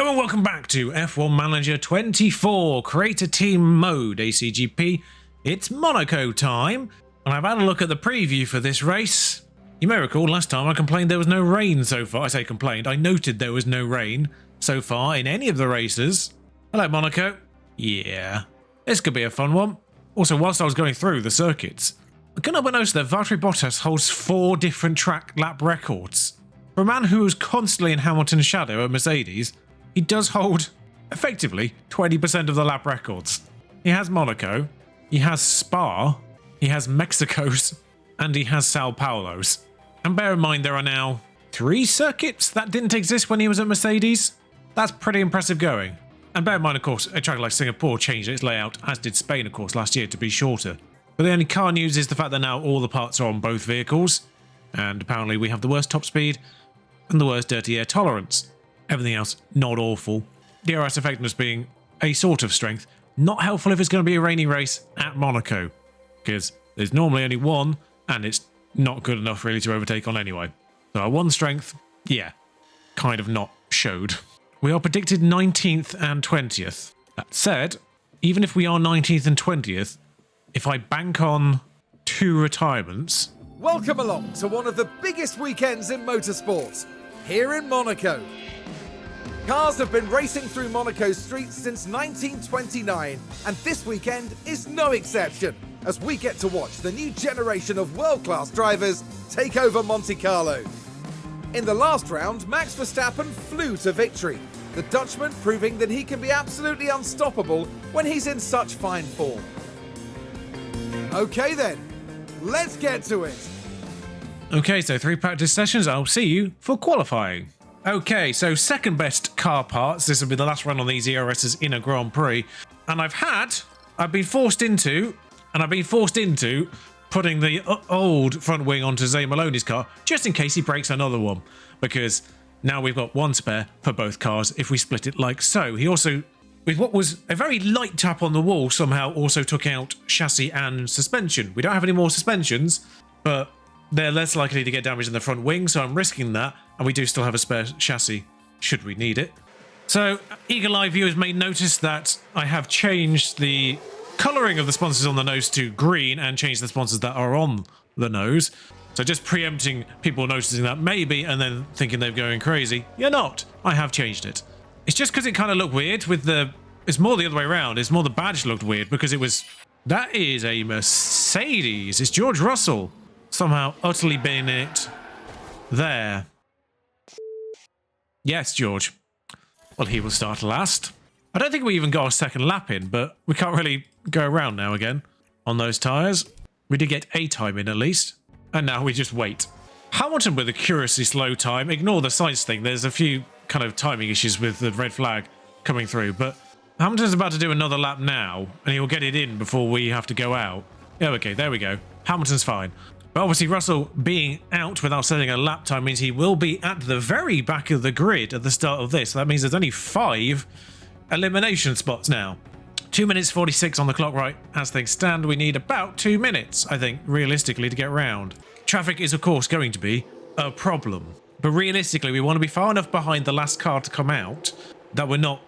Hello and welcome back to F1 Manager 24, Creator Team Mode, ACGP. It's Monaco time, and I've had a look at the preview for this race. You may recall last time I complained there was no rain so far. I say complained, I noted there was no rain so far in any of the races. Hello Monaco. Yeah, this could be a fun one. Also, whilst I was going through the circuits, I couldn't help but notice that Valtteri Bottas holds 4 different track lap records. For a man who was constantly in Hamilton's shadow at Mercedes, he does hold, effectively, 20% of the lap records. He has Monaco, he has Spa, he has Mexico's, and he has Sao Paulo's. And bear in mind there are now 3 circuits that didn't exist when he was at Mercedes. That's pretty impressive going. And bear in mind, of course, a track like Singapore changed its layout, as did Spain, of course, last year to be shorter. But the only car news is the fact that now all the parts are on both vehicles, and apparently we have the worst top speed and the worst dirty air tolerance. Everything else, not awful. DRS effectiveness being a sort of strength. Not helpful if it's going to be a rainy race at Monaco, because there's normally only one, and it's not good enough really to overtake on anyway. So our one strength, yeah, kind of not showed. We are predicted 19th and 20th. That said, even if we are 19th and 20th, if I bank on 2 retirements... Welcome along to one of the biggest weekends in motorsport, here in Monaco. Cars have been racing through Monaco's streets since 1929, and this weekend is no exception, as we get to watch the new generation of world-class drivers take over Monte Carlo. In the last round, Max Verstappen flew to victory, the Dutchman proving that he can be absolutely unstoppable when he's in such fine form. Okay then, let's get to it. Okay, so 3 practice sessions. I'll see you for qualifying. Okay, so second best car parts. This will be the last run on these ERSs in a Grand Prix. And I've been forced into putting the old front wing onto Zay Maloney's car, just in case he breaks another one. Because now we've got 1 spare for both cars if we split it like so. He also, with what was a very light tap on the wall, somehow also took out chassis and suspension. We don't have any more suspensions, but they're less likely to get damaged in the front wing, so I'm risking that, and we do still have a spare chassis should we need it. So, eagle-eye viewers may notice that I have changed the colouring of the sponsors on the nose to green and changed the sponsors that are on the nose. So just preempting people noticing that maybe and then thinking they're going crazy. You're not. I have changed it. It's just because it kind of looked weird with the... It's more the other way around. It's more the badge looked weird because it was... That is a Mercedes. It's George Russell. Somehow utterly being it there. Yes, George. Well, he will start last. I don't think we even got a second lap in, but we can't really go around now again on those tyres. We did get a time in at least, and now we just wait. Hamilton with a curiously slow time. Ignore the science thing. There's a few kind of timing issues with the red flag coming through, but Hamilton's about to do another lap now, and he'll get it in before we have to go out. Yeah, okay, there we go. Hamilton's fine. But obviously Russell being out without setting a lap time means he will be at the very back of the grid at the start of this. So that means there's only 5 elimination spots now. 2 minutes 46 on the clock right as things stand. We need about 2 minutes, I think, realistically, to get round. Traffic is, of course, going to be a problem. But realistically, we want to be far enough behind the last car to come out that we're not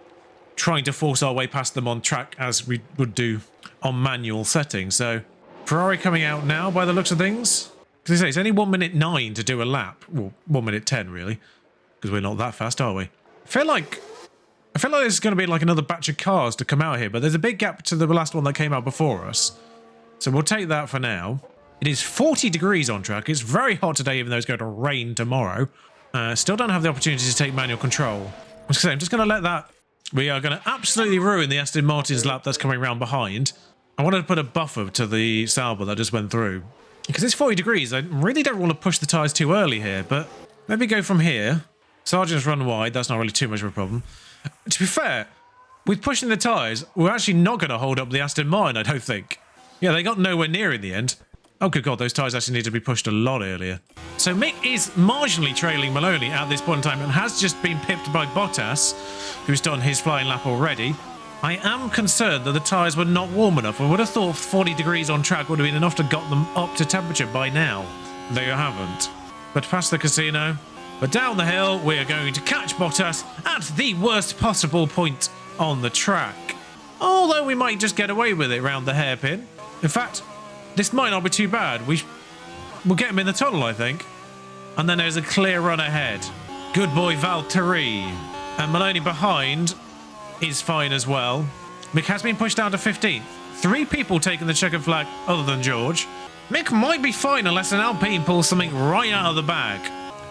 trying to force our way past them on track as we would do on manual settings. So... Ferrari coming out now by the looks of things. Because it's only 1 minute 9 to do a lap. Well, 1 minute 10 really. Because we're not that fast, are we? I feel like there's going to be like another batch of cars to come out here. But there's a big gap to the last one that came out before us. So we'll take that for now. It is 40 degrees on track. It's very hot today even though it's going to rain tomorrow. Still don't have the opportunity to take manual control. I'm just going to let that... We are going to absolutely ruin the Aston Martin's lap that's coming around behind. I wanted to put a buffer to the Sauber that just went through. Because it's 40 degrees, I really don't want to push the tyres too early here, but maybe go from here. Sargent's run wide, that's not really too much of a problem. To be fair, with pushing the tyres, we're actually not going to hold up the Aston Martin, I don't think. Yeah, they got nowhere near in the end. Oh good god, those tyres actually need to be pushed a lot earlier. So Mick is marginally trailing Maloney at this point in time and has just been pipped by Bottas, who's done his flying lap already. I am concerned that the tyres were not warm enough. I would have thought 40 degrees on track would have been enough to got them up to temperature by now. They haven't. But past the casino, But down the hill, we are going to catch Bottas at the worst possible point on the track. Although we might just get away with it round the hairpin. In fact, this might not be too bad. We'll get him in the tunnel, I think. And then there's a clear run ahead. Good boy, Valtteri. And Maloney behind is fine as well. Mick has been pushed down to 15th. 3 people taking the checkered flag other than George. Mick might be fine unless an Alpine pulls something right out of the bag.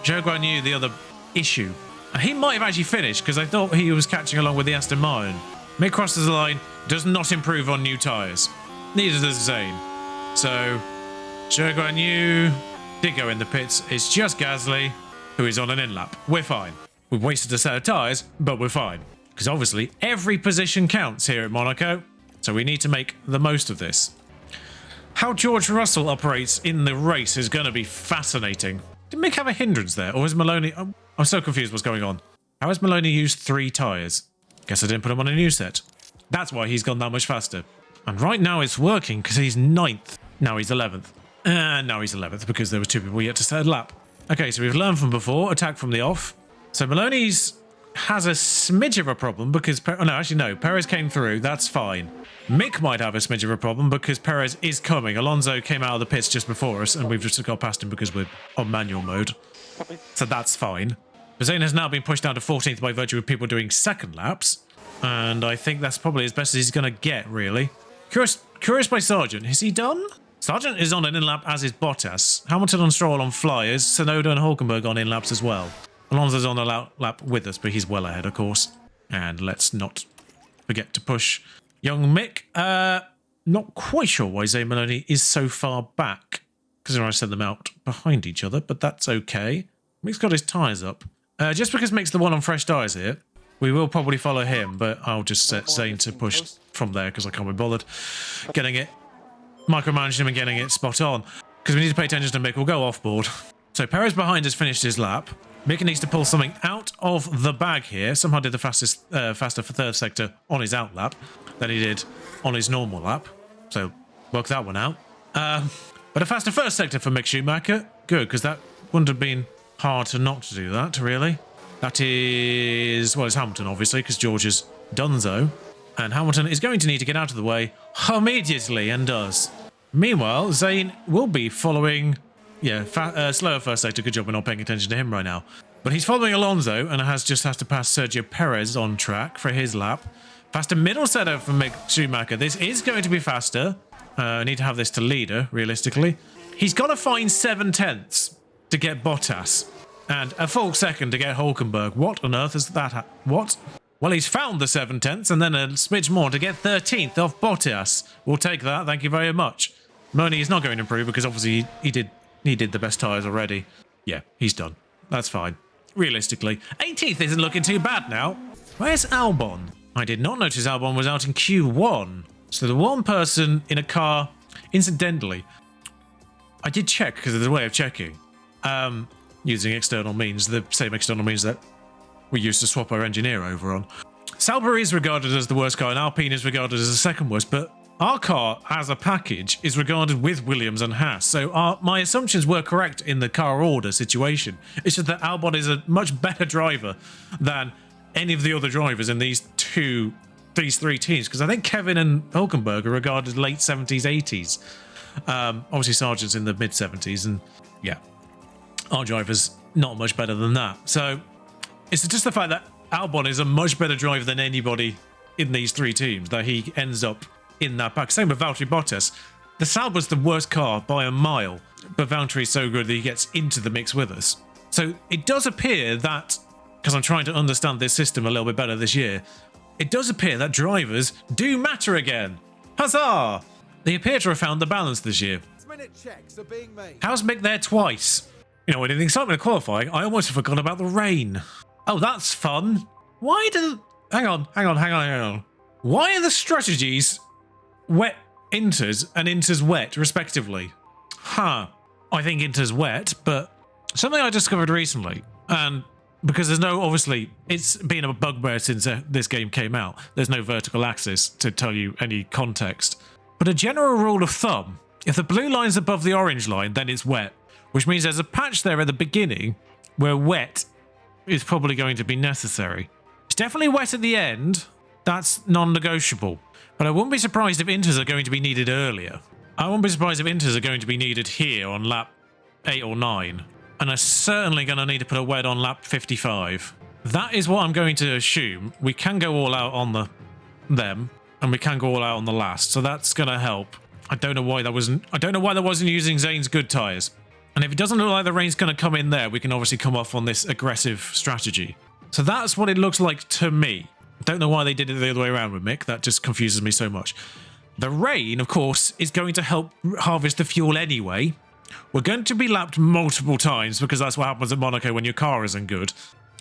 Zhou Guanyu, the other issue. And he might have actually finished because I thought he was catching along with the Aston Martin. Mick crosses the line, does not improve on new tyres. Neither does Zane. So, Zhou Guanyu did go in the pits. It's just Gasly who is on an in-lap. We're fine. We've wasted a set of tyres, but we're fine. Because obviously, every position counts here at Monaco. So we need to make the most of this. How George Russell operates in the race is going to be fascinating. Did Mick have a hindrance there? Or is Maloney... Oh, I'm so confused what's going on. How has Maloney used 3 tyres? Guess I didn't put him on a new set. That's why he's gone that much faster. And right now it's working because he's 9th. Now he's 11th. And now he's 11th because there were 2 people yet to set a lap. Okay, so we've learned from before. Attack from the off. So Maloney's has a smidge of a problem because... Oh, no, actually, no. Perez came through. That's fine. Mick might have a smidge of a problem because Perez is coming. Alonso came out of the pits just before us and we've just got past him because we're on manual mode. So that's fine. Zane has now been pushed down to 14th by virtue of people doing second laps. And I think that's probably as best as he's going to get, really. Curious by Sargent. Is he done? Sargent is on an in-lap, as is Bottas. Hamilton and Stroll on flyers. Sonoda and Hulkenberg on in-laps as well. Alonso's on a lap with us, but he's well ahead, of course. And let's not forget to push young Mick. Not quite sure why Zane Maloney is so far back, because I set them out behind each other, but that's okay. Mick's got his tyres up. Just because Mick's the one on fresh tyres here, we will probably follow him, but I'll just set Zane to push from there because I can't be bothered getting it, micromanaging him and getting it spot on. Because we need to pay attention to Mick. We'll go off board. So Perez behind has finished his lap. Mick needs to pull something out of the bag here. Somehow did the faster for third sector on his out lap than he did on his normal lap. So work that one out. But a faster first sector for Mick Schumacher. Good, because that wouldn't have been hard to not to do that, really. That is... Well, it's Hamilton, obviously, because George is donezo. And Hamilton is going to need to get out of the way immediately, and does. Meanwhile, Zane will be following... Yeah, slower first sector. Good job we're not paying attention to him right now. But he's following Alonso and has to pass Sergio Perez on track for his lap. Faster middle setup for Mick Schumacher. This is going to be faster. I need to have this to leader, realistically. He's got to find 7/10 to get Bottas. And a full second to get Hulkenberg. What on earth is that? What? Well, he's found the 7/10 and then a smidge more to get 13th off Bottas. We'll take that. Thank you very much. Maloney is not going to improve because obviously he did the best tyres already. Yeah, he's done. That's fine. Realistically. 18th isn't looking too bad now. Where's Albon? I did not notice Albon was out in Q1. So the one person in a car, incidentally, I did check because there's a way of checking. Using external means, the same external means that we used to swap our engineer over on. Sauber is regarded as the worst car and Alpine is regarded as the second worst, but our car as a package is regarded with Williams and Haas. So my assumptions were correct in the car order situation. It's just that Albon is a much better driver than any of the other drivers in these three teams, because I think Kevin and Hulkenberg are regarded late 70s, 80s. Obviously Sargent's in the mid 70s, and yeah, our driver's not much better than that. So it's just the fact that Albon is a much better driver than anybody in these 3 teams, that he ends up in that pack. Same with Valtteri Bottas. The Sauber's the worst car by a mile, but Valtteri is so good that he gets into the mix with us. So it does appear that, because I'm trying to understand this system a little bit better this year, it does appear that drivers do matter again. Huzzah! They appear to have found the balance this year. Minute checks are being made. How's Mick there twice? You know, in the excitement of qualifying, I almost forgot about the rain. Oh, that's fun. Why do... Hang on. Why are the strategies wet Inters and Inters wet, respectively? I think Inters wet, but something I discovered recently, and because there's no, obviously, it's been a bugbear since this game came out. There's no vertical axis to tell you any context. But a general rule of thumb, if the blue line's above the orange line, then it's wet, which means there's a patch there at the beginning where wet is probably going to be necessary. It's definitely wet at the end. That's non-negotiable. But I wouldn't be surprised if inters are going to be needed earlier. I won't be surprised if inters are going to be needed here on lap 8 or 9. And I'm certainly going to need to put a wet on lap 55. That is what I'm going to assume. We can go all out on them, and we can go all out on the last. So that's going to help. I don't know why that wasn't using Zane's good tyres. And if it doesn't look like the rain's going to come in there, we can obviously come off on this aggressive strategy. So that's what it looks like to me. Don't know why they did it the other way around with Mick. That just confuses me so much. The rain, of course, is going to help harvest the fuel anyway. We're going to be lapped multiple times because that's what happens at Monaco when your car isn't good.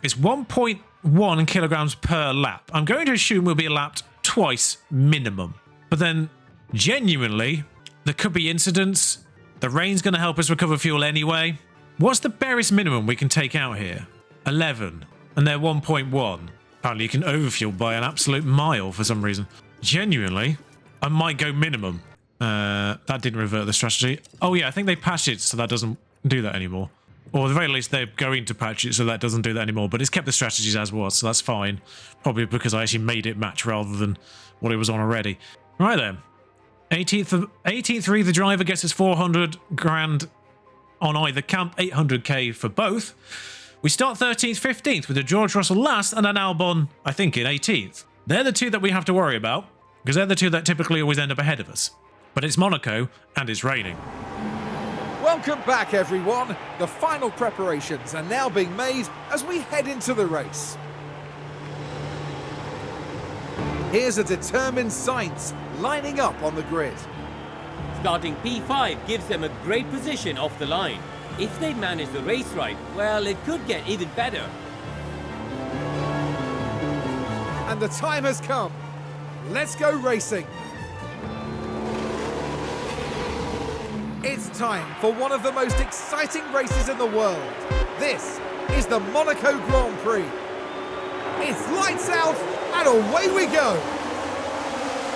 It's 1.1 kilograms per lap. I'm going to assume we'll be lapped twice minimum. But then, genuinely, there could be incidents. The rain's going to help us recover fuel anyway. What's the barest minimum we can take out here? 11. And they're 1.1. Apparently you can overfuel by an absolute mile for some reason. Genuinely, I might go minimum. That didn't revert the strategy. Oh yeah, I think they patched it so that doesn't do that anymore. Or at the very least, they're going to patch it so that doesn't do that anymore. But it's kept the strategies as was, so that's fine. Probably because I actually made it match rather than what it was on already. Right then. 18th the driver gets his 400 grand on either camp, 800k for both. We start 13th, 15th with a George Russell last and an Albon, I think, in 18th. They're the two that we have to worry about because they're the two that typically always end up ahead of us. But it's Monaco and it's raining. Welcome back, everyone. The final preparations are now being made as we head into the race. Here's a determined Sainz lining up on the grid. Starting P5 gives them a great position off the line. If they manage the race right, well, it could get even better. And the time has come. Let's go racing. It's time for one of the most exciting races in the world. This is the Monaco Grand Prix. It's lights out and away we go.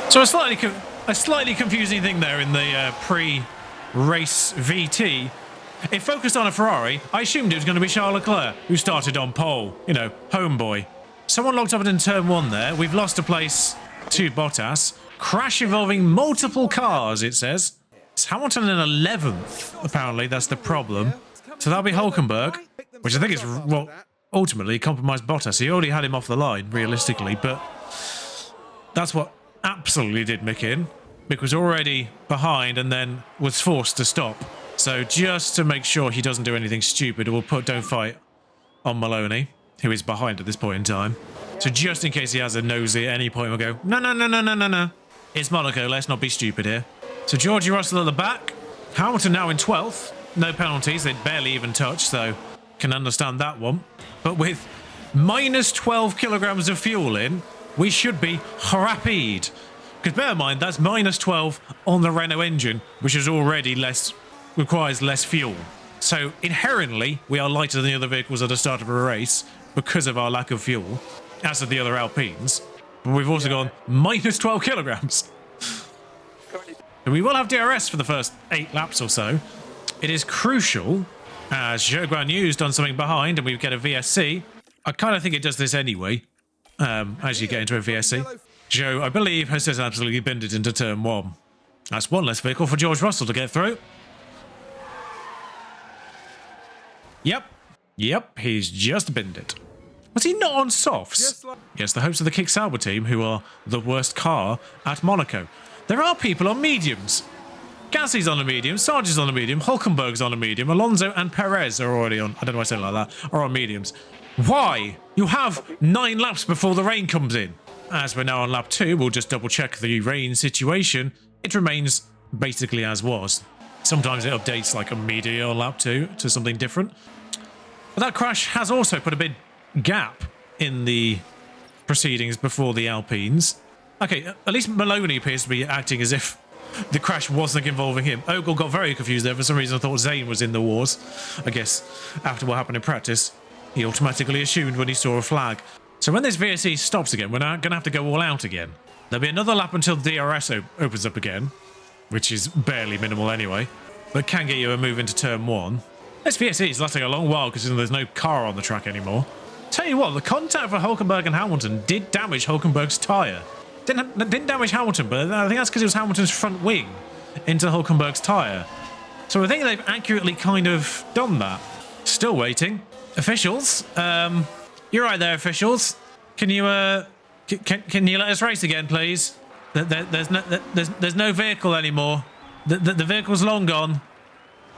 So a slightly confusing thing there in the pre-race VT. It focused on a Ferrari. I assumed it was going to be Charles Leclerc, who started on pole. You know, homeboy. Someone locked up in turn 1 there. We've lost a place to Bottas. Crash involving multiple cars, it says. It's Hamilton in 11th, apparently. That's the problem. So that'll be Hulkenberg, which I think is, well, ultimately compromised Bottas. He already had him off the line, realistically, but that's what absolutely did Mick in. Mick was already behind and then was forced to stop. So just to make sure he doesn't do anything stupid, we'll put don't fight on Maloney, who is behind at this point in time. So just in case he has a nosy at any point, we'll go, no. It's Monaco, let's not be stupid here. So Georgie Russell at the back. Hamilton now in 12th. No penalties, they barely even touch, so can understand that one. But with minus 12 kilograms of fuel in, we should be rapide. Because bear in mind, that's minus 12 on the Renault engine, which is already requires less fuel. So inherently, we are lighter than the other vehicles at the start of a race because of our lack of fuel, as are the other Alpines. But we've also gone minus 12 kilograms. And we will have DRS for the first 8 laps or so. It is crucial, as Zhou Guanyu's done something behind and we get a VSC. I kind of think it does this anyway, as you get into a VSC. Zhou, I believe, has just absolutely binned it into turn 1. That's one less vehicle for George Russell to get through. Yep, he's just binned it. Was he not on softs? Yes, the hopes of the Kick Sauber team, who are the worst car at Monaco. There are people on mediums. Gasly's on a medium, Sargent's on a medium, Hulkenberg's on a medium, Alonso and Perez are already on, I don't know why I say it like that, are on mediums. Why? You have 9 laps before the rain comes in. As we're now on lap 2, we'll just double check the rain situation. It remains basically as was. Sometimes it updates like immediately on lap 2 to something different. But that crash has also put a big gap in the proceedings before the Alpines. Okay, at least Maloney appears to be acting as if the crash wasn't involving him. Ogle got very confused there. For some reason, I thought Zane was in the wars. I guess after what happened in practice, he automatically assumed when he saw a flag. So when this VSC stops again, we're now going to have to go all out again. There'll be another lap until DRS opens up again, which is barely minimal anyway, but can get you a move into turn 1. This VSE is lasting a long while because there's no car on the track anymore. Tell you what, the contact for Hulkenberg and Hamilton did damage Hulkenberg's tyre. Didn't damage Hamilton, but I think that's because it was Hamilton's front wing into Hulkenberg's tyre. So I think they've accurately kind of done that. Still waiting. Officials, you're right there, officials. Can you can you let us race again, please? There's no vehicle anymore. The vehicle's long gone.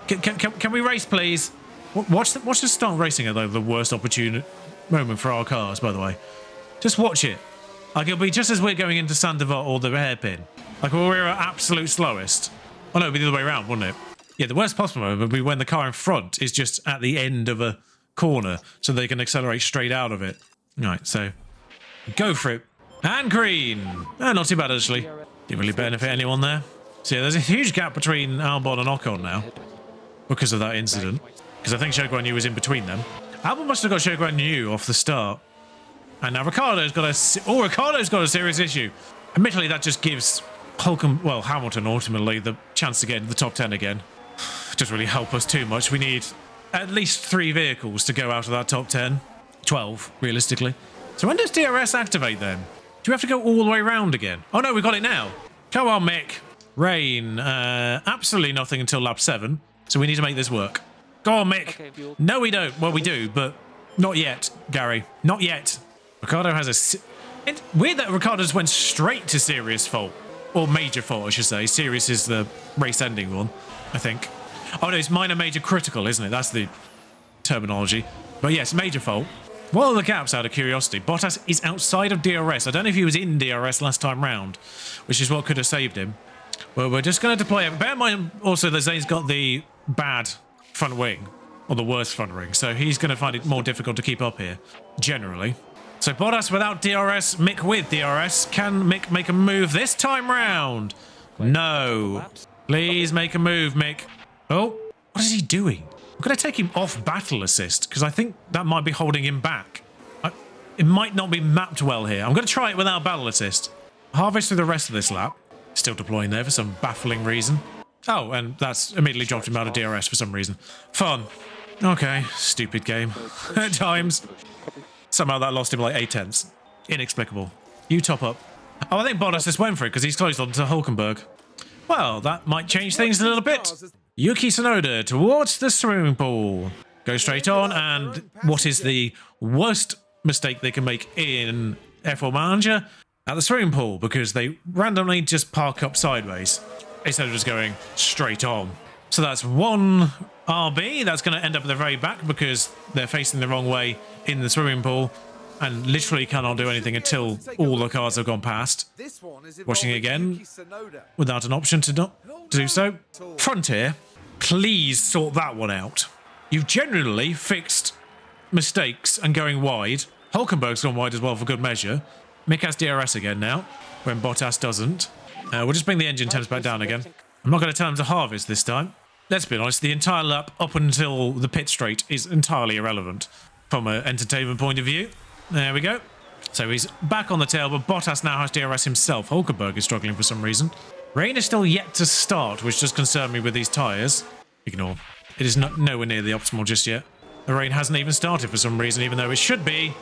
Can we race, please? Watch the start racing at the worst opportune moment for our cars, by the way. Just watch it. Like, it'll be just as we're going into Sandoval or the hairpin. Like, when we're at absolute slowest. Oh, no, it'd be the other way around, wouldn't it? Yeah, the worst possible moment would be when the car in front is just at the end of a corner, so they can accelerate straight out of it. Right, so go for it. And green. Not too bad, actually. Didn't really benefit anyone there. So, yeah, there's a huge gap between Albon and Ocon now because of that incident. Because I think Show Guan Yu was in between them. Albon must have got Show Guan Yu off the start. And now Ricardo's got a serious issue. Admittedly, that just gives Hamilton ultimately the chance to get into the top 10 again. Doesn't really help us too much. We need at least 3 vehicles to go out of that top 10. 12, realistically. So when does DRS activate then? Do we have to go all the way around again? Oh no, we got it now. Come on, Mick. Rain. Absolutely nothing until lap 7. So we need to make this work. Go on, Mick. Okay, no, we don't. Well, we do, but not yet, Gary. Not yet. Ricardo has it's weird that Ricardo just went straight to serious fault. Or major fault, I should say. Serious is the race-ending one, I think. Oh, no, it's minor, major, critical, isn't it? That's the terminology. But yes, major fault. What are the gaps, out of curiosity? Bottas is outside of DRS. I don't know if he was in DRS last time round, which is what could have saved him. Well, we're just going to deploy it. Bear in mind, also, that Zane's got the bad front wing, or the worst front wing, so he's going to find it more difficult to keep up here, generally. So Bottas without DRS, Mick with DRS. Can Mick make a move this time round? No. Please make a move, Mick. Oh, what is he doing? I'm going to take him off battle assist, because I think that might be holding him back. It might not be mapped well here. I'm going to try it without battle assist. Harvest through the rest of this lap. Still deploying there for some baffling reason. Oh, and that's immediately dropped him out of DRS for some reason. Fun. Okay, stupid game. At times. Somehow that lost him like 8 tenths. Inexplicable. You top up. Oh, I think Bottas just went for it because he's closed on to Hulkenberg. Well, that might change things a little bit. Yuki Tsunoda towards the swimming pool. Go straight on, and what is the worst mistake they can make in F1 Manager? At the swimming pool, because they randomly just park up sideways instead of just going straight on. So that's 1 RB. That's going to end up at the very back because they're facing the wrong way in the swimming pool and literally cannot do anything until all the cars have gone past. Watching again without an option to do so. Frontier, please sort that one out. You've generally fixed mistakes and going wide. Hulkenberg's gone wide as well for good measure. Mick has DRS again now, when Bottas doesn't. We'll just bring the engine temps back down again. I'm not going to tell him to harvest this time. Let's be honest, the entire lap up until the pit straight is entirely irrelevant from an entertainment point of view. There we go. So he's back on the tail, but Bottas now has DRS himself. Hulkenberg is struggling for some reason. Rain is still yet to start, which does concern me with these tyres. Ignore. It is nowhere near the optimal just yet. The rain hasn't even started for some reason, even though it should be.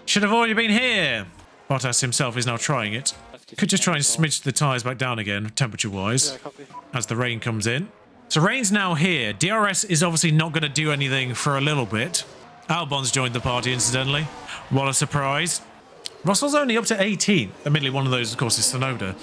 Should have already been here. Bottas himself is now trying it. Could just try and smidge the tyres back down again, temperature-wise, as the rain comes in. So rain's now here. DRS is obviously not going to do anything for a little bit. Albon's joined the party, incidentally. What a surprise. Russell's only up to 18. Admittedly, one of those, of course, is Tsunoda.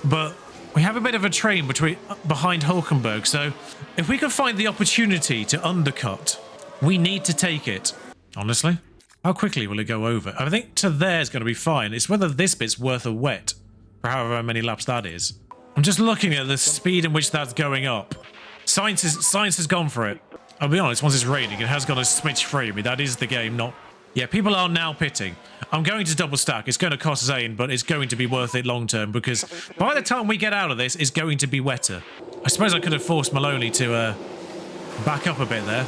But we have a bit of a train behind Hulkenberg, so if we can find the opportunity to undercut, we need to take it. Honestly, how quickly will it go over? I think to there is going to be fine. It's whether this bit's worth a wet, for however many laps that is. I'm just looking at the speed in which that's going up. Science has gone for it. I'll be honest, once it's raining, it has gone a smidge free me. That is the game, not... Yeah, people are now pitting. I'm going to double stack. It's going to cost Zane, but it's going to be worth it long term because by the time we get out of this, it's going to be wetter. I suppose I could have forced Maloney to back up a bit there.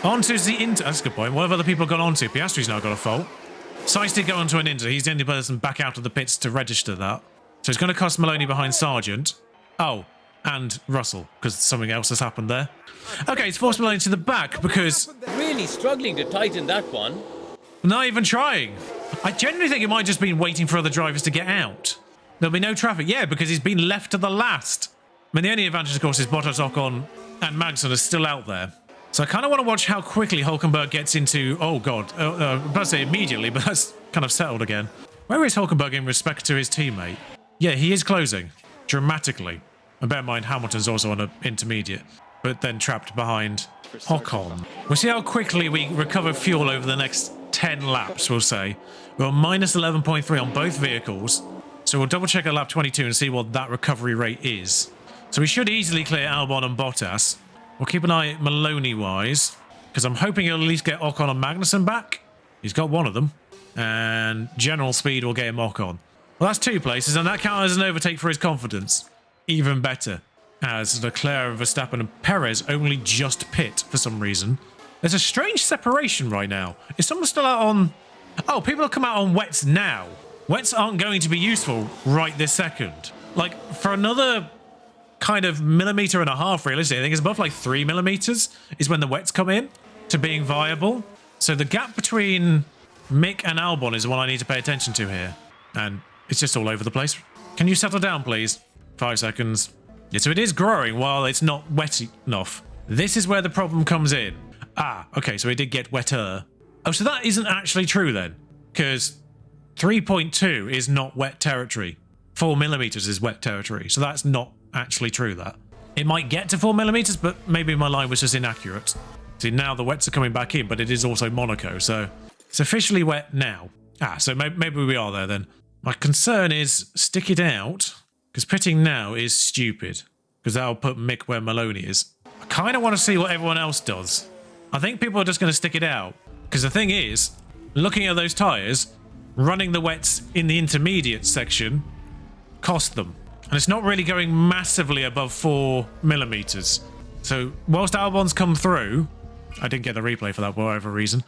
Onto the Inter. That's a good point. What have other people gone on to? Piastri's now got a fault. Sainz did go onto an Inter. He's the only person back out of the pits to register that. So it's going to cost Maloney behind Sargent. Oh, and Russell, because something else has happened there. Okay, it's forced Maloney to the back because... Really struggling to tighten that one. Not even trying. I genuinely think it might just been waiting for other drivers to get out. There'll be no traffic. Yeah, because he's been left to the last. I mean, the only advantage, of course, is Bottas, Ocon, and Magnussen are still out there. So I kind of want to watch how quickly Hulkenberg gets into... Oh, God. I'm about to say immediately, but that's kind of settled again. Where is Hulkenberg in respect to his teammate? Yeah, he is closing dramatically. And bear in mind, Hamilton's also on an intermediate, but then trapped behind Ocon. We'll see how quickly we recover fuel over the next 10 laps, we'll say. We're on minus 11.3 on both vehicles. So we'll double check at lap 22 and see what that recovery rate is. So we should easily clear Albon and Bottas. We'll keep an eye Maloney-wise, because I'm hoping he'll at least get Ocon and Magnussen back. He's got one of them. And general speed will get him Ocon. Well, that's 2 places, and that counts as an overtake for his confidence. Even better, as Leclerc, Verstappen and Perez only just pit for some reason. There's a strange separation right now. Is someone still out on... Oh, people have come out on wets now. Wets aren't going to be useful right this second. Like, for another kind of 1.5 millimeters, realistically, I think it's above like 3 millimeters is when the wets come in to being viable. So the gap between Mick and Albon is the one I need to pay attention to here. And it's just all over the place. Can you settle down, please? 5 seconds. Yeah, so it is growing while it's not wet enough. This is where the problem comes in. Ah, okay, so it did get wetter. Oh, so that isn't actually true then. Because 3.2 is not wet territory. 4 millimeters is wet territory. So that's not actually true, that. It might get to 4 millimeters, but maybe my line was just inaccurate. See, now the wets are coming back in, but it is also Monaco, so it's officially wet now. Ah, so maybe we are there then. My concern is stick it out, because pitting now is stupid, because that'll put Mick where Maloney is. I kind of want to see what everyone else does. I think people are just going to stick it out, because the thing is, looking at those tyres, running the wets in the intermediate section cost them. And it's not really going massively above 4 millimeters. So whilst Albon's come through, I didn't get the replay for that for whatever reason,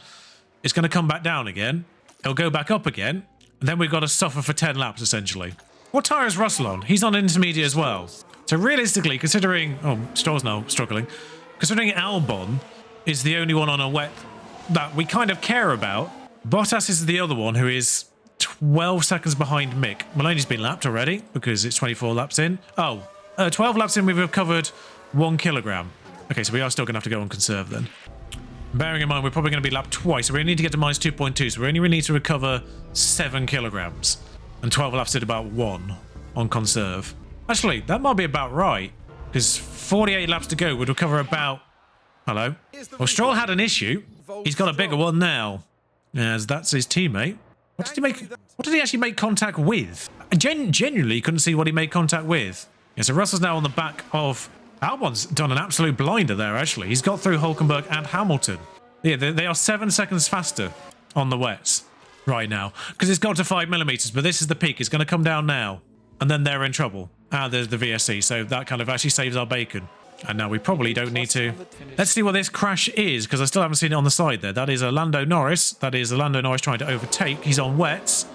it's going to come back down again. It'll go back up again. And then we've got to suffer for 10 laps, essentially. What tyre is Russell on? He's on intermediate as well. So realistically, considering... Oh, Stroll's now struggling. Considering Albon is the only one on a wet that we kind of care about, Bottas is the other one who is 12 seconds behind Mick. Maloney's been lapped already because it's 24 laps in. Oh, 12 laps in, we've recovered 1 kilogram. Okay, so we are still going to have to go on conserve then. Bearing in mind, we're probably going to be lapped twice, so we need to get to minus 2.2, so we only need to recover 7 kilograms. And 12 laps did about 1 on conserve. Actually, that might be about right, because 48 laps to go would recover about... Hello? Well, Stroll had an issue. He's got a bigger one now, as that's his teammate. What did he make? What did he actually make contact with? I genuinely couldn't see what he made contact with. Yeah, so Russell's now on the back of... Albon's done an absolute blinder there, actually. He's got through Hulkenberg and Hamilton. Yeah, they are 7 seconds faster on the wets right now. Because it's got to 5 millimeters, but this is the peak. It's going to come down now. And then they're in trouble. Ah, there's the VSC, so that kind of actually saves our bacon. And now we probably don't need to. Let's see what this crash is, because I still haven't seen it on the side there. That is a Lando Norris. That is a Lando Norris trying to overtake. He's on wets.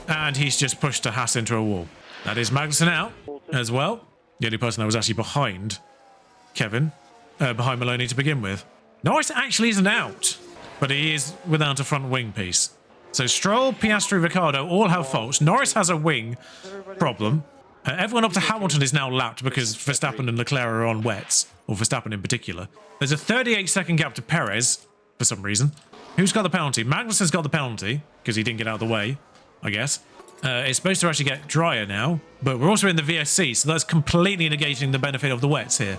And he's just pushed a Haas into a wall. That is Magnussen out as well. The only person that was actually behind Kevin, behind Maloney to begin with. Norris actually isn't out, but he is without a front wing piece. So Stroll, Piastri, Ricciardo all have faults. Norris has a wing problem. Everyone up to Hamilton is now lapped because Verstappen and Leclerc are on wets, or Verstappen in particular. There's a 38-second gap to Perez, for some reason. Who's got the penalty? Magnussen's got the penalty, because he didn't get out of the way, I guess. It's supposed to actually get drier now, but we're also in the VSC, so that's completely negating the benefit of the wets here.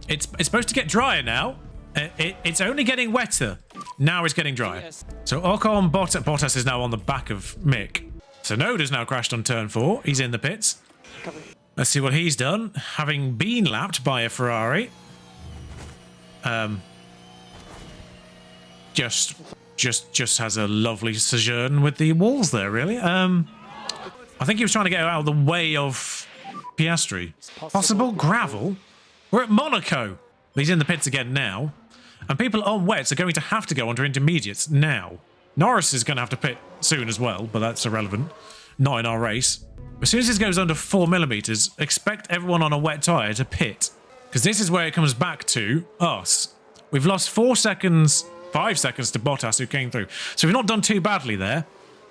It's supposed to get drier now. It's only getting wetter. Now it's getting drier. So Ocon, Bottas is now on the back of Mick. Tsunoda's now crashed on turn 4. He's in the pits. Let's see what he's done. Having been lapped by a Ferrari. Just has a lovely sojourn with the walls there, really. I think he was trying to get out of the way of Piastri. Possible gravel? We're at Monaco. He's in the pits again now. And people on wets are going to have to go onto intermediates now. Norris is going to have to pit soon as well, but that's irrelevant. not in our race. As soon as this goes under 4mm, expect everyone on a wet tyre to pit. Because this is where it comes back to us. We've lost 4 seconds, 5 seconds to Bottas, who came through. So we've not done too badly there.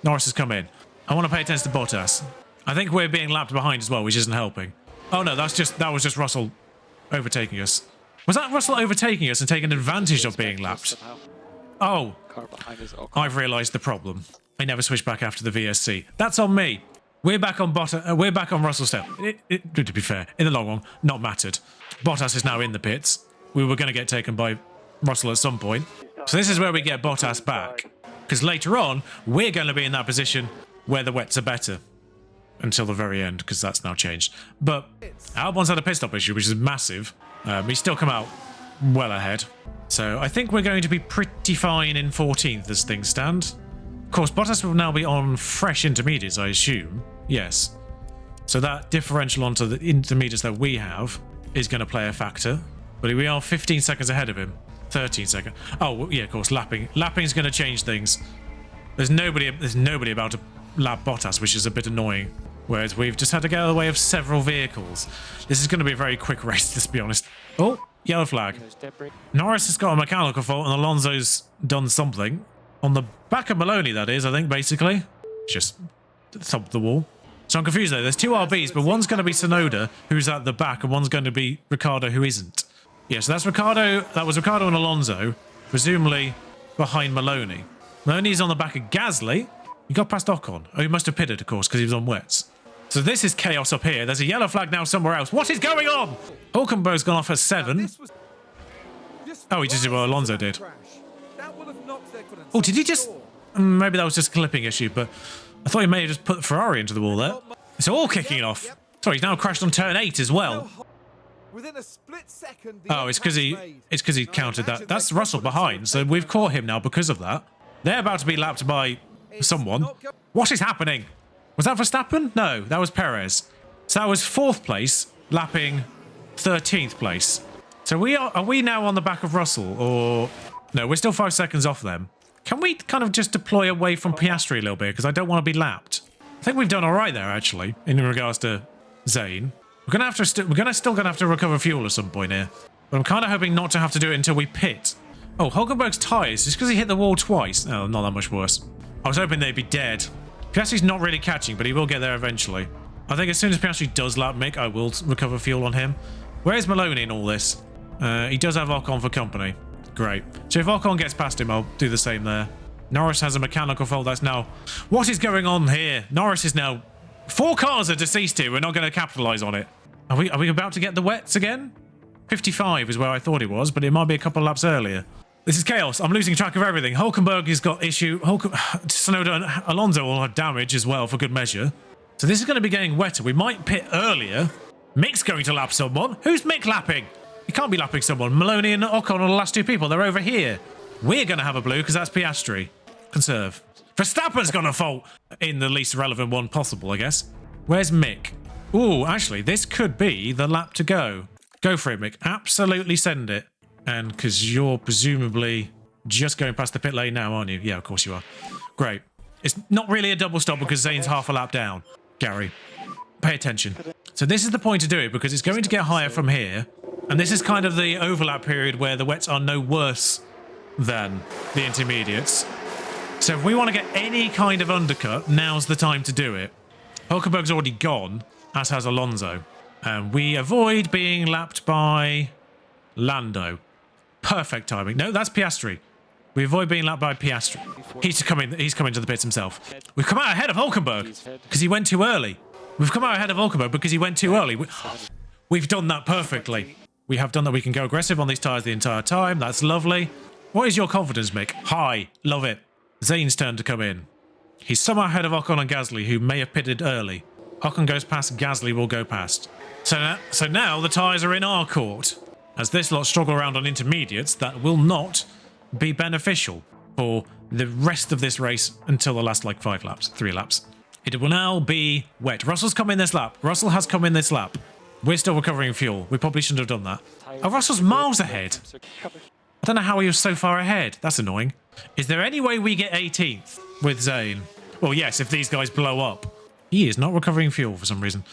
Norris has come in. I want to pay attention to Bottas. I think we're being lapped behind as well, which isn't helping. Oh no, that was just Russell overtaking us. Was that Russell overtaking us and taking advantage of being lapped? Oh, I've realised the problem. I never switched back after the VSC. That's on me. We're back on we're back on Russell's step. To be fair, in the long run, not mattered. Bottas is now in the pits. We were going to get taken by Russell at some point. So this is where we get Bottas back. Because later on, we're going to be in that position where the wets are better. Until the very end, because that's now changed. But Albon's had a pit stop issue, which is massive. He's still come out well ahead. So I think we're going to be pretty fine in 14th as things stand. Of course, Bottas will now be on fresh intermediates, I assume. Yes. So that differential onto the intermediates that we have is going to play a factor. But we are 15 seconds ahead of him. 13 seconds. Oh, yeah, of course, lapping. Lapping is going to change things. There's nobody about to lap Bottas, which is a bit annoying. Whereas we've just had to get out of the way of several vehicles. This is going to be a very quick race, let's be honest. Oh, yellow flag. Norris has got a mechanical fault and Alonso's done something. On the back of Maloney, that is, I think, basically. Just thumped the wall. So I'm confused though. There's two RBs, but one's going to be Tsunoda, who's at the back, and one's going to be Ricciardo, who isn't. Yeah, so that's Ricciardo. That was Ricciardo and Alonso, presumably behind Maloney. Maloney's on the back of Gasly. He got past Ocon. Oh, he must have pitted, of course, because he was on wets. So this is chaos up here. There's a yellow flag now somewhere else. What is going on? Hulkenberg's gone off at 7. Oh, he just did what Alonso did. Oh, did he just... Maybe that was just a clipping issue, but I thought he may have just put Ferrari into the wall there. It's all kicking off. Sorry, he's now crashed on turn 8 as well. Oh, it's because he counted that. That's Russell behind, so we've caught him now because of that. They're about to be lapped by someone. What is happening? Was that Verstappen? No, that was Perez. So that was 4th place, lapping 13th place. So are we now on the back of Russell, or... No, we're still 5 seconds off them. Can we kind of just deploy away from Piastri a little bit, because I don't want to be lapped. I think we've done all right there, actually, in regards to Zane. We're still gonna have to recover fuel at some point here. But I'm kind of hoping not to have to do it until we pit. Oh, Hulkenberg's tyres, just because he hit the wall twice. Oh, not that much worse. I was hoping they'd be dead. Piastri's not really catching, but he will get there eventually. I think as soon as Piastri does lap Mick, I will recover fuel on him. Where's Maloney in all this? He does have Ocon for company. Great. So if Ocon gets past him, I'll do the same there. Norris has a mechanical fault. That's now... What is going on here? Norris is now... 4 cars are deceased here. We're not going to capitalise on it. Are we about to get the wets again? 55 is where I thought it was, but it might be a couple of laps earlier. This is chaos. I'm losing track of everything. Hulkenberg has got issue. Tsunoda and Alonso will have damage as well for good measure. So this is going to be getting wetter. We might pit earlier. Mick's going to lap someone. Who's Mick lapping? He can't be lapping someone. Maloney and Ocon are the last 2 people. They're over here. We're going to have a blue because that's Piastri. Conserve. Verstappen's got a fault in the least relevant one possible, I guess. Where's Mick? Ooh, actually, this could be the lap to go. Go for it, Mick. Absolutely send it. And because you're presumably just going past the pit lane now, aren't you? Yeah, of course you are. Great. It's not really a double stop because Zane's half a lap down. Gary, pay attention. So this is the point to do it because it's going to get higher from here. And this is kind of the overlap period where the wets are no worse than the intermediates. So if we want to get any kind of undercut, now's the time to do it. Hulkenberg's already gone, as has Alonso. And we avoid being lapped by Lando. Perfect timing. No, that's Piastri. We avoid being lapped by Piastri. He's coming to the pits himself. We've come out ahead of Hulkenberg because he went too early. We've come out ahead of Hulkenberg because he went too early. We've done that perfectly. We have done that. We can go aggressive on these tyres the entire time. That's lovely. What is your confidence, Mick? High. Love it. Zane's turn to come in. He's somehow ahead of Ocon and Gasly, who may have pitted early. Ocon goes past, Gasly will go past. So now the tyres are in our court. As this lot struggle around on intermediates, that will not be beneficial for the rest of this race until the last, 5 laps, 3 laps. It will now be wet. Russell's come in this lap. Russell has come in this lap. We're still recovering fuel. We probably shouldn't have done that. Oh, Russell's miles ahead. I don't know how he was so far ahead. That's annoying. Is there any way we get 18th with Zane? Well, yes, if these guys blow up. He is not recovering fuel for some reason.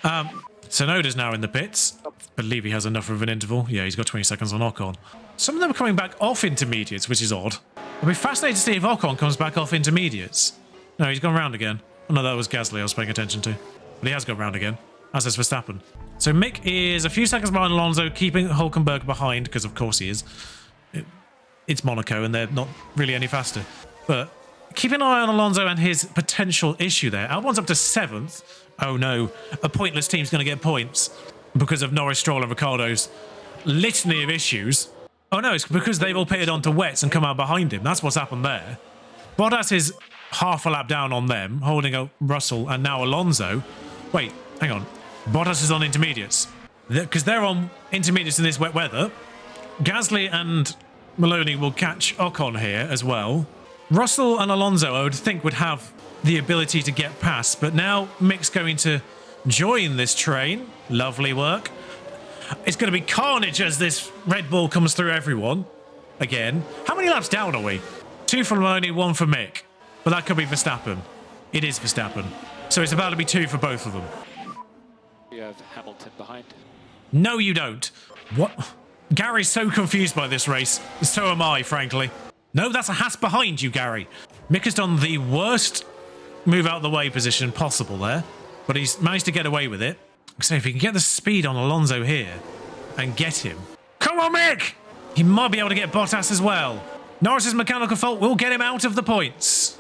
Sonoda's now in the pits. I believe he has enough of an interval. Yeah, he's got 20 seconds on Ocon. Some of them are coming back off intermediates, which is odd. I'll be fascinated to see if Ocon comes back off intermediates. No, he's gone round again. Oh no, that was Gasly I was paying attention to. But he has gone round again, as has Verstappen. So Mick is a few seconds behind Alonso, keeping Hülkenberg behind, because of course he is. It's Monaco and they're not really any faster. But keep an eye on Alonso and his potential issue there. Albon's up to 7th. Oh no, a pointless team's going to get points because of Norris, Stroll and Ricciardo's litany of issues. Oh no, it's because they've all pitted onto wets and come out behind him. That's what's happened there. Bottas is half a lap down on them, holding up Russell and now Alonso. Wait, hang on. Bottas is on intermediates. Because they're on intermediates in this wet weather. Gasly and Maloney will catch Ocon here as well. Russell and Alonso, I would think, would have the ability to get past, but now Mick's going to join this train. Lovely work. It's going to be carnage as this Red Bull comes through everyone. Again. How many laps down are we? 2 for Maloney, 1 for Mick. But that could be Verstappen. It is Verstappen. So it's about to be 2 for both of them. You have Hamilton behind. No, you don't. What? Gary's so confused by this race. So am I, frankly. No, that's a Haas behind you, Gary. Mick has done the worst move out the way position possible there, but he's managed to get away with it. So if he can get the speed on Alonso here and get him. Come on, Mick! He might be able to get Bottas as well. Norris's mechanical fault will get him out of the points.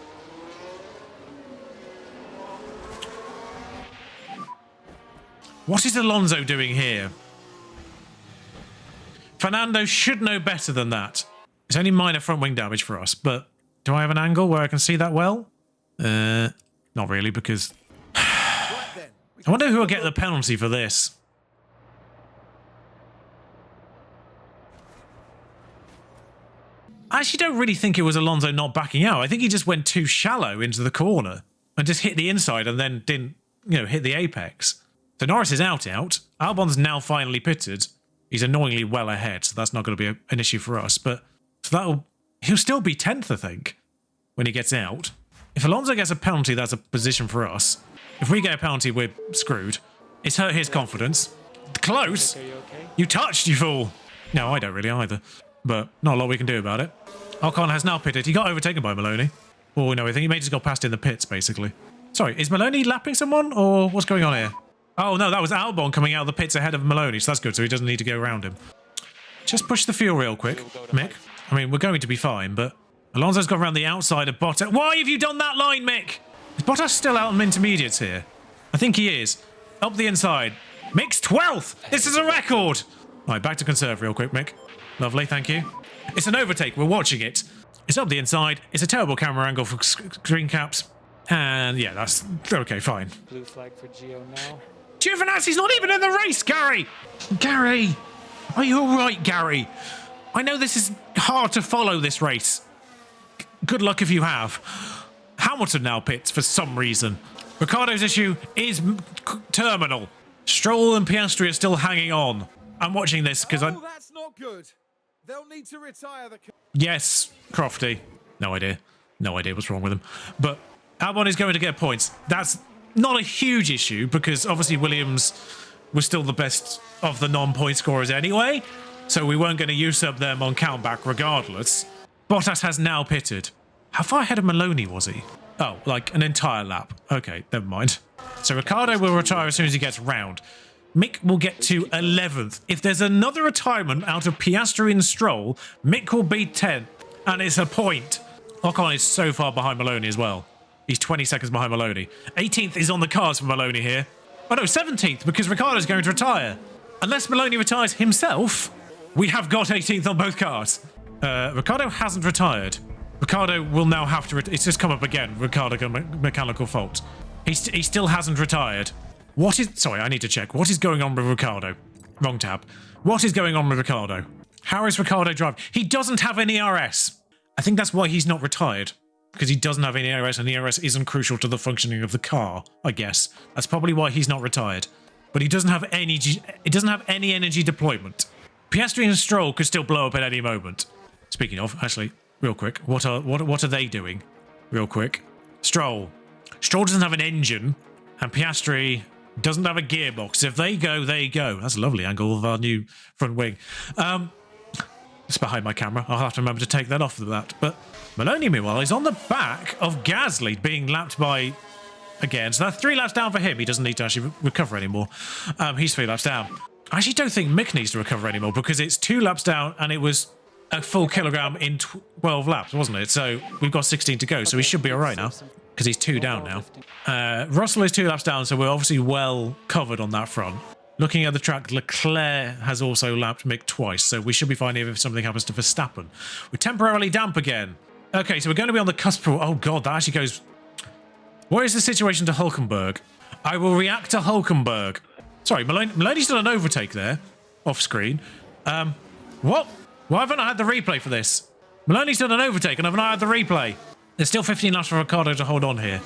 What is Alonso doing here? Fernando should know better than that. It's only minor front wing damage for us, but do I have an angle where I can see that well? Not really, because I wonder who will get the penalty for this. I actually don't really think it was Alonso not backing out. I think he just went too shallow into the corner and just hit the inside and then didn't, hit the apex. So Norris is out. Albon's now finally pitted. He's annoyingly well ahead, so that's not going to be an issue for us. But so he'll still be 10th, I think, when he gets out. If Alonso gets a penalty, that's a position for us. If we get a penalty, we're screwed. It's hurt his confidence. Close. Are you okay? You touched, you fool. No, I don't really either. But not a lot we can do about it. Ocon has now pitted. He got overtaken by Maloney. Oh, no, I think he may just got past in the pits, basically. Sorry, is Maloney lapping someone, or what's going on here? Oh, no, that was Albon coming out of the pits ahead of Maloney, so that's good, so he doesn't need to go around him. Just push the fuel real quick, Mick. I mean, we're going to be fine, but Alonso's got around the outside of Bottas. Why have you done that line, Mick? Is Bottas still out on intermediates here? I think he is. Up the inside. Mick's 12th! This is a record! Right, back to conserve real quick, Mick. Lovely, thank you. It's an overtake, we're watching it. It's up the inside. It's a terrible camera angle for screen caps. And yeah, that's okay, fine. Blue flag for Gio now. Giovinazzi's not even in the race, Gary! Gary! Are you alright, Gary? I know this is hard to follow, this race. Good luck if you have. Hamilton now pits for some reason. Ricciardo's issue is terminal. Stroll and Piastri are still hanging on. I'm watching this because Oh, that's not good. They'll need to retire the... Yes, Crofty. No idea. No idea what's wrong with him. But Albon is going to get points. That's not a huge issue because obviously Williams was still the best of the non-point scorers anyway. So we weren't going to usurp them on countback regardless. Bottas has now pitted. How far ahead of Maloney was he? Oh, like an entire lap. Okay, never mind. So Ricciardo will retire as soon as he gets round. Mick will get to 11th. If there's another retirement out of Piastri and Stroll, Mick will be 10th. And it's a point. Ocon is so far behind Maloney as well. He's 20 seconds behind Maloney. 18th is on the cards for Maloney here. Oh no, 17th because Ricciardo's going to retire. Unless Maloney retires himself, we have got 18th on both cards. Ricciardo hasn't retired. Ricciardo will now have to... It's just come up again. Ricciardo mechanical fault. He still hasn't retired. What is... Sorry, I need to check. What is going on with Ricciardo? Wrong tab. What is going on with Ricciardo? How is Ricciardo driving? He doesn't have any ERS. I think that's why he's not retired. Because he doesn't have any ERS, and the ERS isn't crucial to the functioning of the car, I guess. That's probably why he's not retired. But he doesn't have any... It doesn't have any energy deployment. Piastri and Stroll could still blow up at any moment. Speaking of, actually, real quick, what are they doing? Real quick. Stroll doesn't have an engine, And Piastri doesn't have a gearbox. If they go, they go. That's a lovely angle of our new front wing. It's behind my camera. I'll have to remember to take that off of that. But Maloney, meanwhile, is on the back of Gasly being lapped by... Again, so that's 3 laps down for him. He doesn't need to actually recover anymore. He's 3 laps down. I actually don't think Mick needs to recover anymore because it's 2 laps down and it was a full kilogram in 12 laps, wasn't it? So we've got 16 to go, so he should be all right now because he's 2 down now. Russell is 2 laps down, so we're obviously well covered on that front. Looking at the track, Leclerc has also lapped Mick twice, so we should be fine if something happens to Verstappen. We're temporarily damp again. Okay, so we're going to be on the cusp of... Oh, God, that actually goes... What is the situation to Hulkenberg? I will react to Hulkenberg. Sorry, Maloney's done an overtake there, off screen. What? Why haven't I had the replay for this? Maloney's done an overtake and I've not had the replay. There's still 15 laps for Ricciardo to hold on here.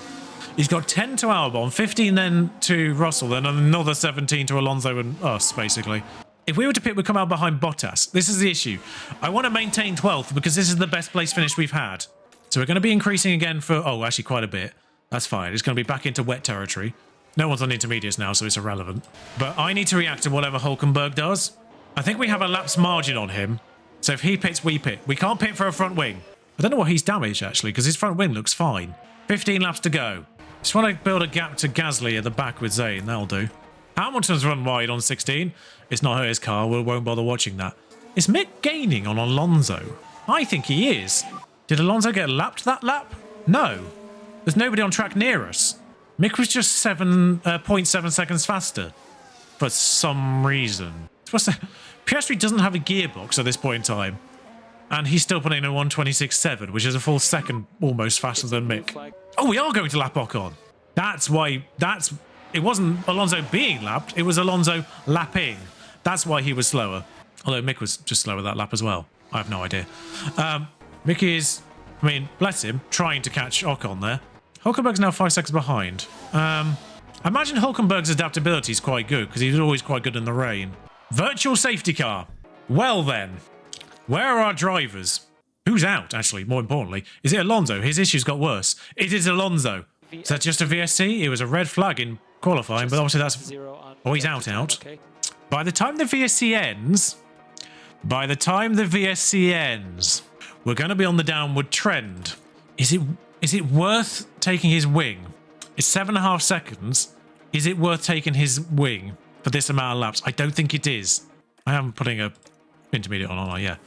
He's got 10 to Albon, 15 then to Russell, then another 17 to Alonso and us, basically. If we were to pit, we'd come out behind Bottas. This is the issue. I want to maintain 12th because this is the best place finish we've had. So we're going to be increasing again for... Oh, actually quite a bit. That's fine. It's going to be back into wet territory. No one's on intermediates now, so it's irrelevant. But I need to react to whatever Hulkenberg does. I think we have a lapse margin on him. So if he pits, we pit. We can't pit for a front wing. I don't know what he's damaged, actually, because his front wing looks fine. 15 laps to go. Just want to build a gap to Gasly at the back with Zayn. That'll do. Hamilton's run wide on 16. It's not hurt his car. We won't bother watching that. Is Mick gaining on Alonso? I think he is. Did Alonso get lapped that lap? No. There's nobody on track near us. Mick was just 0.7 seconds faster. For some reason. What's that? Piastri doesn't have a gearbox at this point in time. And he's still putting in a 126.7, which is a full second almost faster than Mick. Oh, we are going to lap Ocon. That's why... It wasn't Alonso being lapped. It was Alonso lapping. That's why he was slower. Although Mick was just slower that lap as well. I have no idea. Mick is... I mean, bless him, trying to catch Ocon there. Hulkenberg's now 5 seconds behind. I imagine Hulkenberg's adaptability is quite good because he's always quite good in the rain. Virtual safety car. Well then, where are our drivers? Who's out, actually, more importantly? Is it Alonso? His issues got worse. It is Alonso. Is that just a VSC? It was a red flag in qualifying, but obviously that's... Oh, he's out. By the time the VSC ends, we're going to be on the downward trend. Is it worth taking his wing? It's 7.5 seconds. Is it worth taking his wing for this amount of laps? I don't think it is. I am putting a intermediate on, aren't I? Yeah.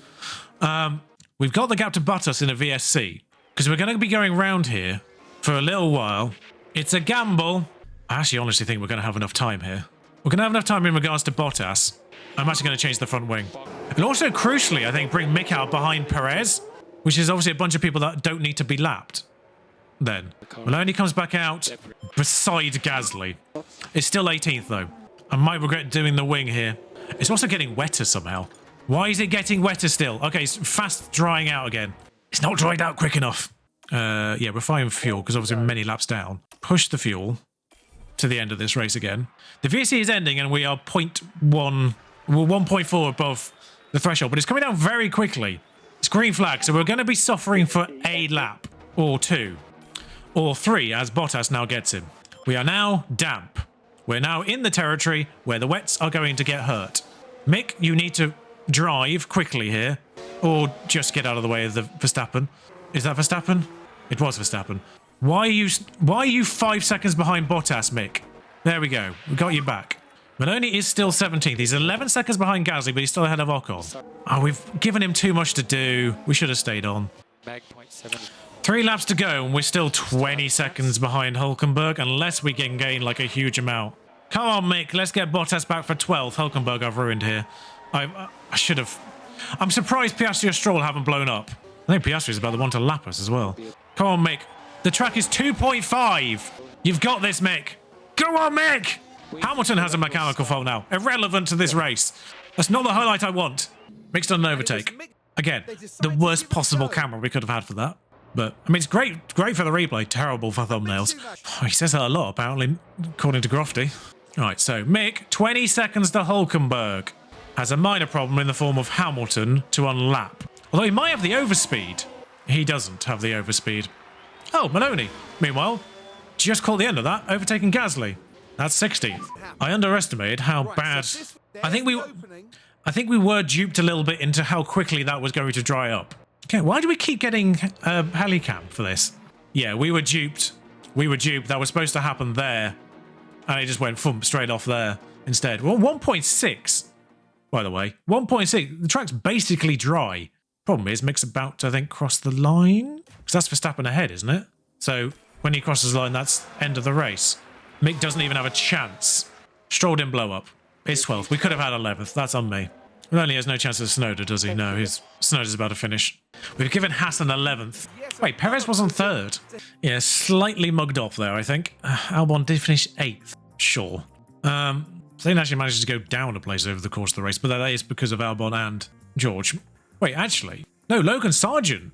We've got the gap to Bottas in a VSC because we're going to be going around here for a little while. It's a gamble. I actually honestly think we're going to have enough time here. We're going to have enough time in regards to Bottas. I'm actually going to change the front wing. And also, crucially, I think bring Mick out behind Perez, which is obviously a bunch of people that don't need to be lapped. Then Maloney comes back out beside Gasly. It's still 18th though. I might regret doing the wing here. It's also getting wetter somehow. Why is it getting wetter still? Okay, it's fast drying out again. It's not dried out quick enough. Yeah, we're firing fuel because obviously we're many laps down. Push the fuel to the end of this race again. The VSC is ending and we are 0.1, we're 1.4 above the threshold, but it's coming down very quickly. It's green flag, so we're going to be suffering for a lap or 2. Or 3, as Bottas now gets him. We are now damp. We're now in the territory where the wets are going to get hurt. Mick, you need to drive quickly here. Or just get out of the way of the Verstappen. Is that Verstappen? It was Verstappen. Why are you 5 seconds behind Bottas, Mick? There we go. We got you back. Maloney is still 17th. He's 11 seconds behind Gasly, but he's still ahead of Ocon. Oh, we've given him too much to do. We should have stayed on. 3 laps to go, and we're still 20 seconds behind Hulkenberg, unless we can gain like a huge amount. Come on, Mick, let's get Bottas back for 12th. Hulkenberg I've ruined here. I should have... I'm surprised Piastri or Stroll haven't blown up. I think Piastri's about the one to lap us as well. Come on, Mick. The track is 2.5. You've got this, Mick. Go on, Mick! Hamilton has a mechanical fault now. Irrelevant to this race. That's not the highlight I want. Mick's done an overtake. Again, the worst possible camera we could have had for that. But, I mean, it's great for the replay, terrible for thumbnails. Oh, he says that a lot, apparently, according to Grofty. Right, so Mick, 20 seconds to Hulkenberg. Has a minor problem in the form of Hamilton to unlap. Although he might have the overspeed. He doesn't have the overspeed. Oh, Maloney. Meanwhile, just caught the end of that, overtaking Gasly. That's 16th. I underestimated how bad. I think we were duped a little bit into how quickly that was going to dry up. Okay, why do we keep getting helicam for this? Yeah, we were duped. We were duped. That was supposed to happen there. And it just went thump straight off there instead. Well, 1.6, by the way. 1.6. The track's basically dry. Problem is, Mick's about to, I think, cross the line. Because that's Verstappen ahead, isn't it? So when he crosses the line, that's end of the race. Mick doesn't even have a chance. Stroll didn't blow up. It's 12th. We could have had 11th. That's on me. But only has no chance of Tsunoda, does he? No, his Tsunoda's about to finish. We've given Haas an 11th. Wait, Perez was on 3rd. Yeah, slightly mugged off there, I think. Albon did finish 8th. Sure. They actually managed to go down a place over the course of the race, but that is because of Albon and George. Wait, actually. No, Logan Sargent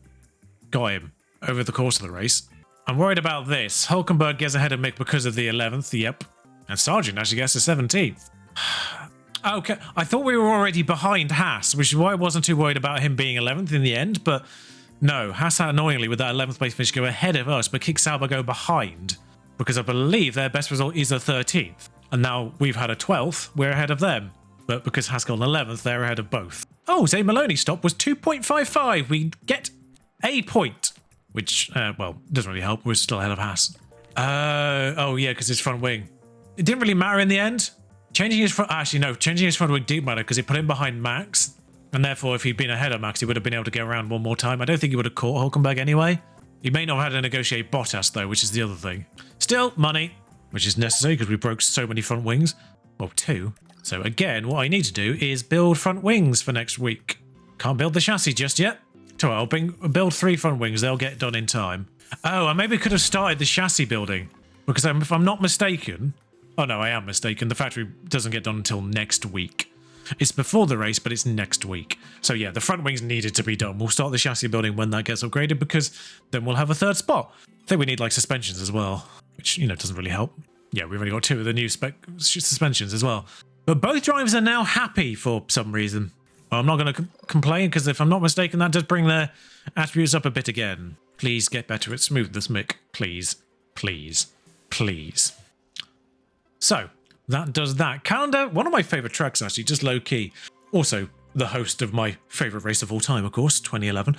got him over the course of the race. I'm worried about this. Hulkenberg gets ahead of Mick because of the 11th. Yep. And Sargent actually gets the 17th. Okay, I thought we were already behind Haas, which is why I wasn't too worried about him being 11th in the end, but no, Haas annoyingly with that 11th place finish go ahead of us, but Kick Sauber go behind, because I believe their best result is a 13th, and now we've had a 12th, we're ahead of them, but because Haas got an 11th, they're ahead of both. Oh, Zay Maloney's stop was 2.55, we get a point, which, well, doesn't really help, we're still ahead of Haas. Oh yeah, because it's front wing. It didn't really matter in the end. Changing his front wing did matter because it put him behind Max, and therefore if he'd been ahead of Max, he would have been able to get around one more time. I don't think he would have caught Hulkenberg anyway. He may not have had to negotiate Bottas though, which is the other thing. Still, money, which is necessary because we broke so many front wings. Well, 2. So again, what I need to do is build front wings for next week. Can't build the chassis just yet. So I'll build 3 front wings. They'll get done in time. Oh, I maybe could have started the chassis building because if I'm not mistaken. Oh no, I am mistaken. The factory doesn't get done until next week. It's before the race, but it's next week. So yeah, the front wings needed to be done. We'll start the chassis building when that gets upgraded because then we'll have a 3rd spot. I think we need like suspensions as well, which, you know, doesn't really help. Yeah, we've only got 2 of the new spec suspensions as well. But both drivers are now happy for some reason. Well, I'm not going to complain because if I'm not mistaken, that does bring their attributes up a bit again. Please get better at smoothness, Mick. Please. Please. Please. So, that does that. Calendar, one of my favourite tracks actually, just low-key. Also, the host of my favourite race of all time, of course, 2011.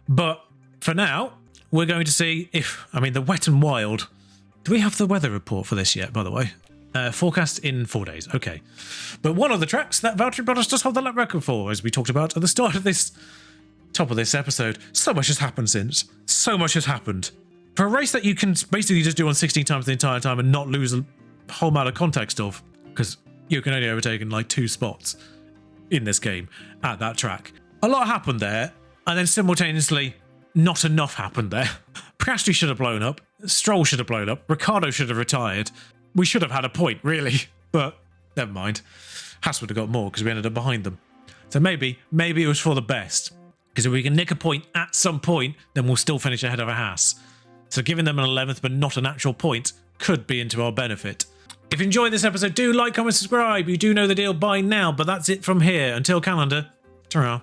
But for now, we're going to see if, I mean, the Wet and Wild. Do we have the weather report for this yet, by the way? Forecast in 4 days, okay. But one of the tracks that Valtteri Bottas does hold the lap record for, as we talked about at the start of this, top of this episode. So much has happened since. So much has happened. For a race that you can basically just do on 16 times the entire time and not lose a whole amount of context of, because you can only overtake in like 2 spots in this game at that track. A lot happened there, and then simultaneously not enough happened there. Piastri should have blown up, Stroll should have blown up, Ricciardo should have retired. We should have had a point, really, but never mind. Haas would have got more because we ended up behind them. So maybe it was for the best, because if we can nick a point at some point, then we'll still finish ahead of a Haas. So giving them an 11th but not an actual point could be into our benefit. If you enjoyed this episode, do like, comment, subscribe. You do know the deal by now, but that's it from here. Until calendar, ta-ra.